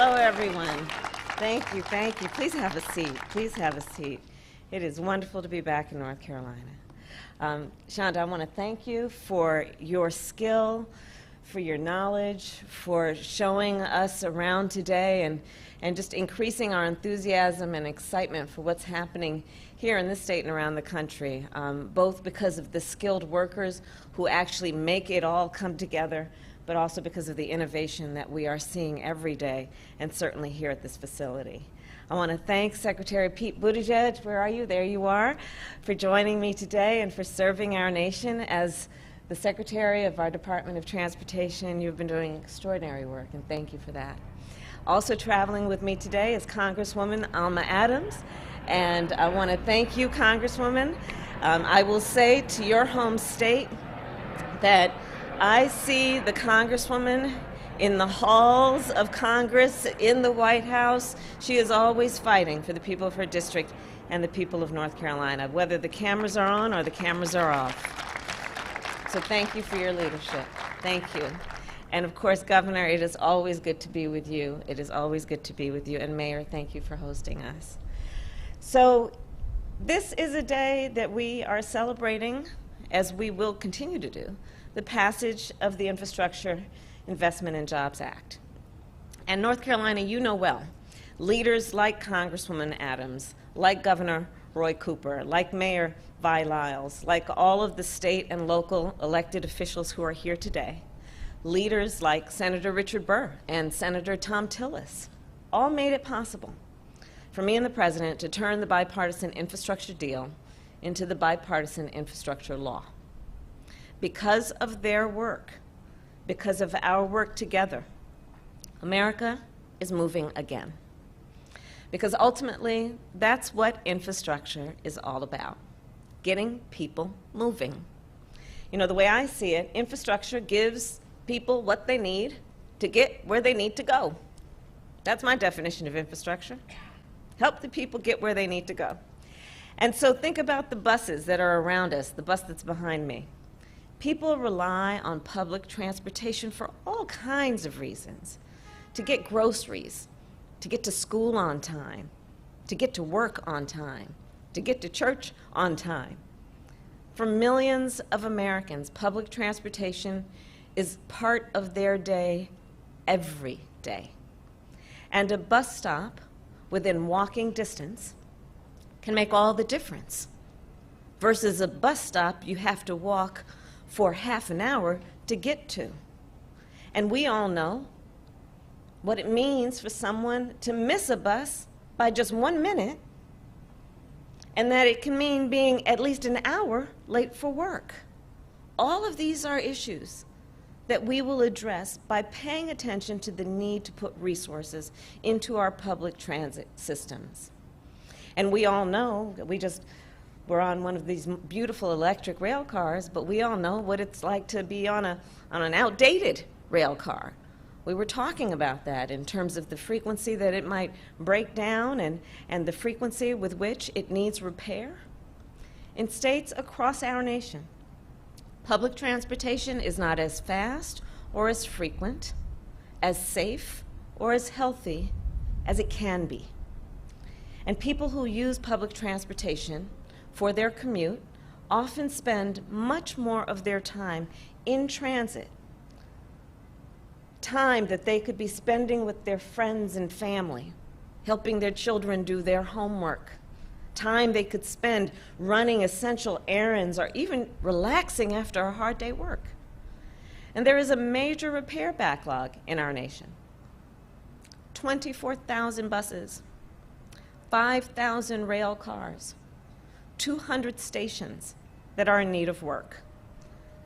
Hello, everyone. Thank you, thank you. Please have a seat. Please have a seat. It is wonderful to be back in North Carolina. Shonda, I want to thank you for your skill, for your knowledge, for showing us around today and just increasing our enthusiasm and excitement for what's happening here in this state and around the country, both because of the skilled workers who actually make it all come together, but also because of the innovation that we are seeing every day, and certainly here at this facility. I want to thank Secretary Pete Buttigieg, where are you? There you are, for joining me today and for serving our nation as the Secretary of our Department of Transportation. You've been doing extraordinary work, and thank you for that. Also traveling with me today is Congresswoman Alma Adams, and I want to thank you, Congresswoman. I will say to your home state that I see the Congresswoman in the halls of Congress, in the White House. She is always fighting for the people of her district and the people of North Carolina, whether the cameras are on or the cameras are off. So thank you for your leadership. Thank you. And of course, Governor, it is always good to be with you. It is always good to be with you. And Mayor, thank you for hosting us. So this is a day that we are celebrating, as we will continue to do, the passage of the Infrastructure Investment and Jobs Act. And North Carolina, you know well, leaders like Congresswoman Adams, like Governor Roy Cooper, like Mayor Vi Lyles, like all of the state and local elected officials who are here today, leaders like Senator Richard Burr and Senator Thom Tillis, all made it possible for me and the President to turn the bipartisan infrastructure deal into the bipartisan infrastructure law. Because of their work, because of our work together, America is moving again. Because ultimately, that's what infrastructure is all about, getting people moving. You know, the way I see it, infrastructure gives people what they need to get where they need to go. That's my definition of infrastructure. Help the people get where they need to go. And so think about the buses that are around us, the bus that's behind me. People rely on public transportation for all kinds of reasons. To get groceries, to get to school on time, to get to work on time, to get to church on time. For millions of Americans, public transportation is part of their day every day. And a bus stop within walking distance can make all the difference versus a bus stop you have to walk for half an hour to get to. And we all know what it means for someone to miss a bus by just 1 minute, and that it can mean being at least an hour late for work. All of these are issues that we will address by paying attention to the need to put resources into our public transit systems. And we all know, we're on one of these beautiful electric rail cars, but we all know what it's like to be on an outdated rail car. We were talking about that in terms of the frequency that it might break down and the frequency with which it needs repair. In states across our nation, public transportation is not as fast or as frequent, as safe or as healthy as it can be. And people who use public transportation for their commute often spend much more of their time in transit, time that they could be spending with their friends and family, helping their children do their homework, time they could spend running essential errands or even relaxing after a hard day work. And there is a major repair backlog in our nation. 24,000 buses, 5,000 rail cars, 200 stations that are in need of work,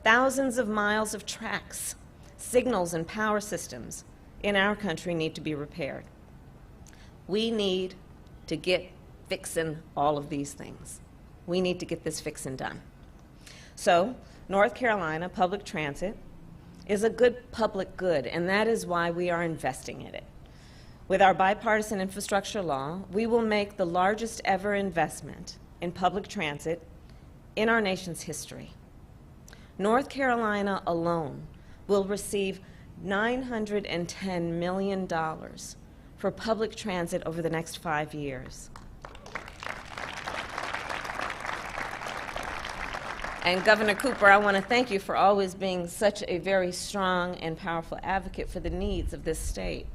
thousands of miles of tracks, signals, and power systems in our country need to be repaired. We need to get fixing all of these things. We need to get this fixing done. So, North Carolina public transit is a good public good, and that is why we are investing in it. With our bipartisan infrastructure law, we will make the largest ever investment in public transit in our nation's history. North Carolina alone will receive $910 million for public transit over the next 5 years. And Governor Cooper, I want to thank you for always being such a very strong and powerful advocate for the needs of this state.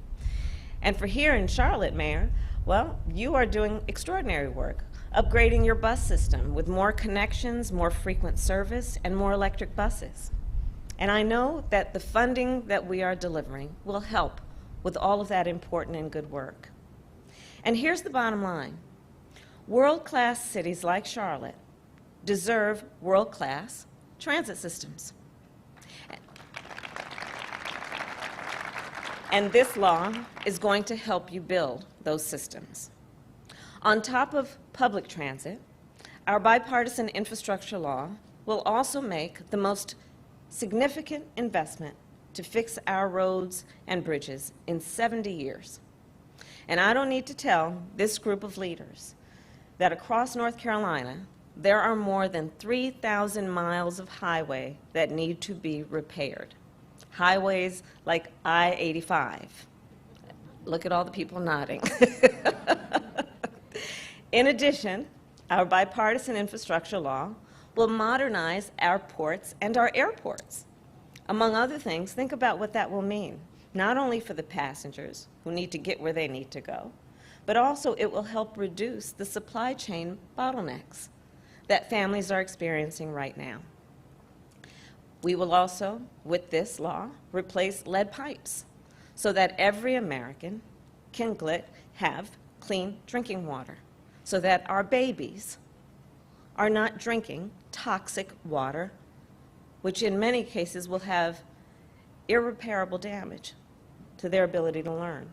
And for here in Charlotte, Mayor, well, you are doing extraordinary work, upgrading your bus system with more connections, more frequent service, and more electric buses. And I know that the funding that we are delivering will help with all of that important and good work. And here's the bottom line. World-class cities like Charlotte deserve world-class transit systems. And this law is going to help you build those systems. On top of public transit, our bipartisan infrastructure law will also make the most significant investment to fix our roads and bridges in 70 years. And I don't need to tell this group of leaders that across North Carolina, there are more than 3,000 miles of highway that need to be repaired. Highways like I-85. Look at all the people nodding. In addition, our bipartisan infrastructure law will modernize our ports and our airports. Among other things, think about what that will mean, not only for the passengers who need to get where they need to go, but also it will help reduce the supply chain bottlenecks that families are experiencing right now. We will also, with this law, replace lead pipes so that every American can have clean drinking water, so that our babies are not drinking toxic water, which in many cases will have irreparable damage to their ability to learn.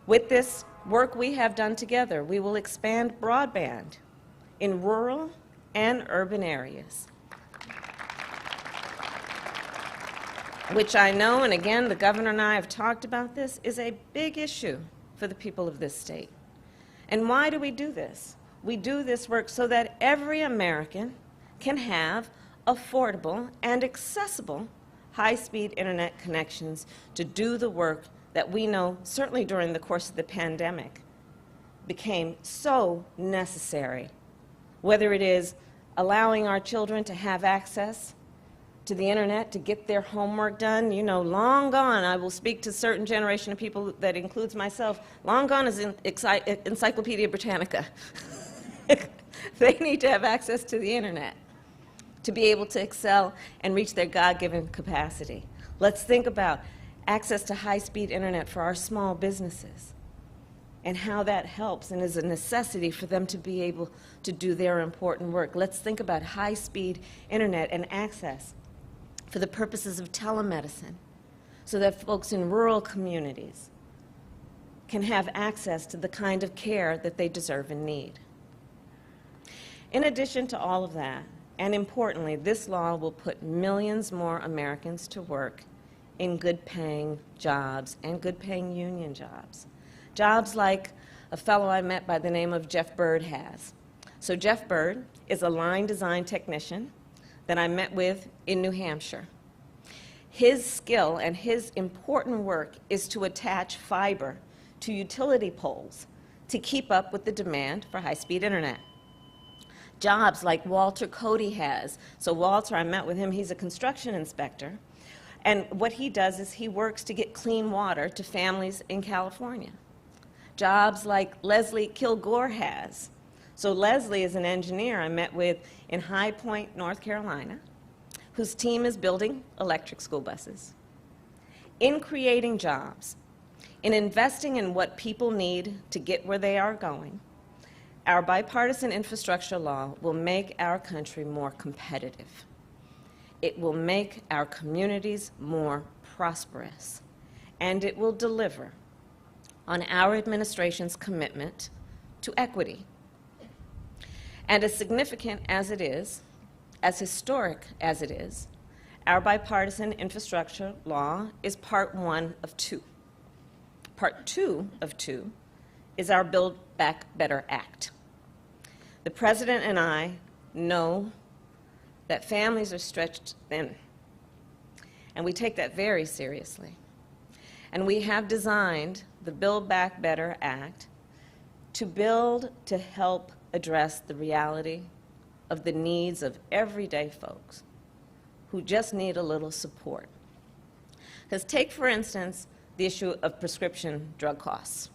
With this work we have done together, we will expand broadband in rural and urban areas, which I know, and again, the governor and I have talked about this, is a big issue for the people of this state. And why do we do this? We do this work so that every American can have affordable and accessible high-speed internet connections to do the work that we know, certainly during the course of the pandemic, became so necessary. Whether it is allowing our children to have access to the internet to get their homework done, you know, long gone, I will speak to a certain generation of people that includes myself, long gone is Encyclopedia Britannica. They need to have access to the internet to be able to excel and reach their God-given capacity. Let's think about access to high-speed internet for our small businesses and how that helps and is a necessity for them to be able to do their important work. Let's think about high-speed internet and access for the purposes of telemedicine so that folks in rural communities can have access to the kind of care that they deserve and need. In addition to all of that, and importantly, this law will put millions more Americans to work in good-paying jobs and good-paying union jobs. Jobs like a fellow I met by the name of Jeff Bird has. So Jeff Bird is a line design technician that I met with in New Hampshire. His skill and his important work is to attach fiber to utility poles to keep up with the demand for high-speed internet. Jobs like Walter Cody has. So Walter, I met with him, he's a construction inspector, and what he does is he works to get clean water to families in California. Jobs like Leslie Kilgore has. So Leslie is an engineer I met with in High Point, North Carolina, whose team is building electric school buses. In creating jobs, in investing in what people need to get where they are going, our bipartisan infrastructure law will make our country more competitive. It will make our communities more prosperous, and it will deliver on our administration's commitment to equity. And as significant as it is, as historic as it is, our bipartisan infrastructure law is part one of two. Part two of two is our Build Back Better Act. The President and I know that families are stretched thin, and we take that very seriously. And we have designed the Build Back Better Act to help address the reality of the needs of everyday folks who just need a little support. Because take, for instance, the issue of prescription drug costs.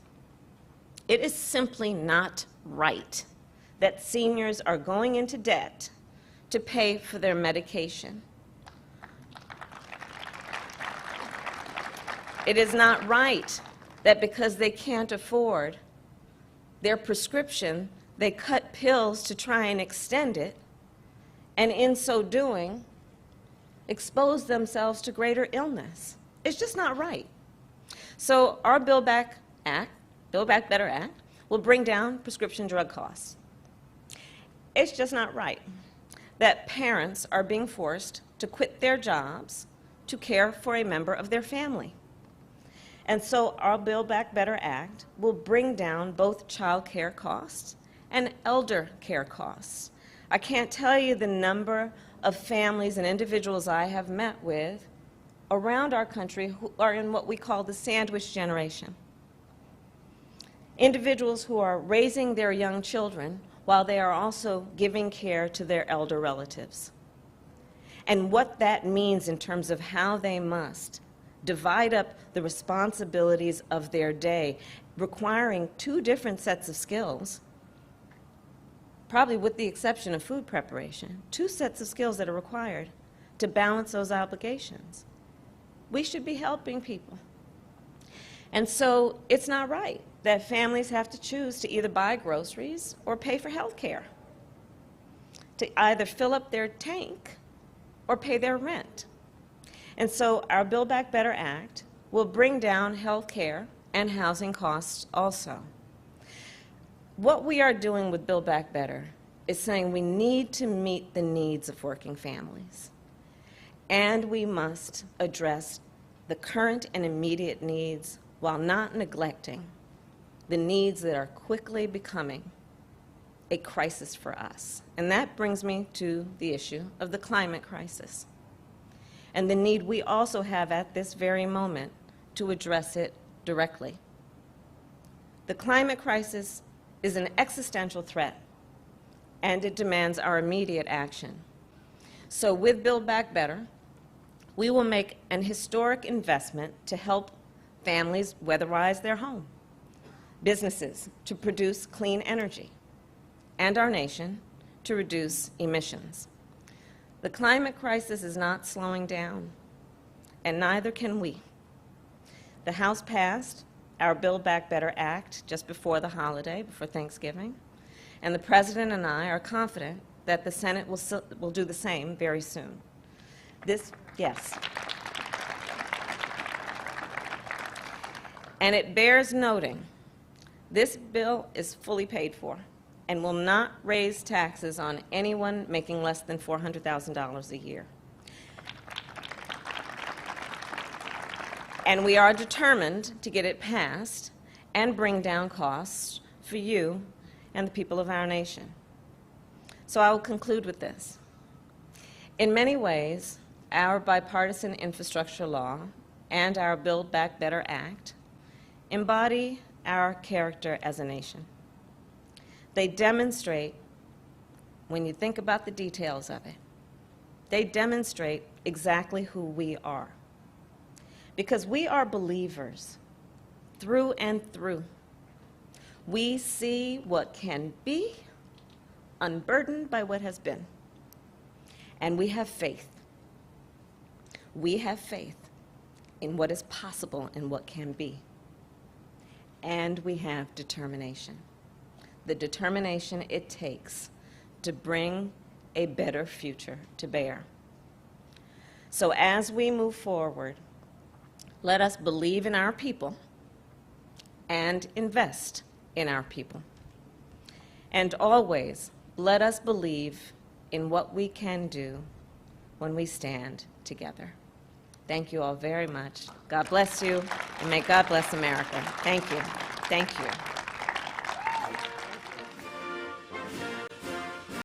It is simply not right that seniors are going into debt to pay for their medication. It is not right that because they can't afford their prescription, they cut pills to try and extend it, and in so doing, expose themselves to greater illness. It's just not right. So our Build Back Better Act, will bring down prescription drug costs. It's just not right that parents are being forced to quit their jobs to care for a member of their family. And so our Build Back Better Act will bring down both child care costs and elder care costs. I can't tell you the number of families and individuals I have met with around our country who are in what we call the sandwich generation. Individuals who are raising their young children while they are also giving care to their elder relatives. And what that means in terms of how they must divide up the responsibilities of their day, requiring two different sets of skills, probably with the exception of food preparation, two sets of skills that are required to balance those obligations. We should be helping people. And so it's not right that families have to choose to either buy groceries or pay for health care, to either fill up their tank or pay their rent. And so our Build Back Better Act will bring down health care and housing costs also. What we are doing with Build Back Better is saying we need to meet the needs of working families, and we must address the current and immediate needs while not neglecting the needs that are quickly becoming a crisis for us. And that brings me to the issue of the climate crisis and the need we also have at this very moment to address it directly. The climate crisis is an existential threat, and it demands our immediate action. So with Build Back Better, we will make an historic investment to help families weatherize their home, businesses to produce clean energy, and our nation to reduce emissions. The climate crisis is not slowing down, and neither can we. The House passed our Build Back Better Act just before the holiday, before Thanksgiving, and the President and I are confident that the Senate will do the same very soon. Yes. And it bears noting, this bill is fully paid for and will not raise taxes on anyone making less than $400,000 a year. And we are determined to get it passed and bring down costs for you and the people of our nation. So I will conclude with this. In many ways, our bipartisan infrastructure law and our Build Back Better Act embody our character as a nation. They demonstrate, when you think about the details of it, they demonstrate exactly who we are. Because we are believers through and through. We see what can be, unburdened by what has been. And we have faith. We have faith in what is possible and what can be. And we have determination. The determination it takes to bring a better future to bear. So as we move forward, let us believe in our people and invest in our people. And always let us believe in what we can do when we stand together. Thank you all very much. God bless you, and may God bless America. Thank you. Thank you.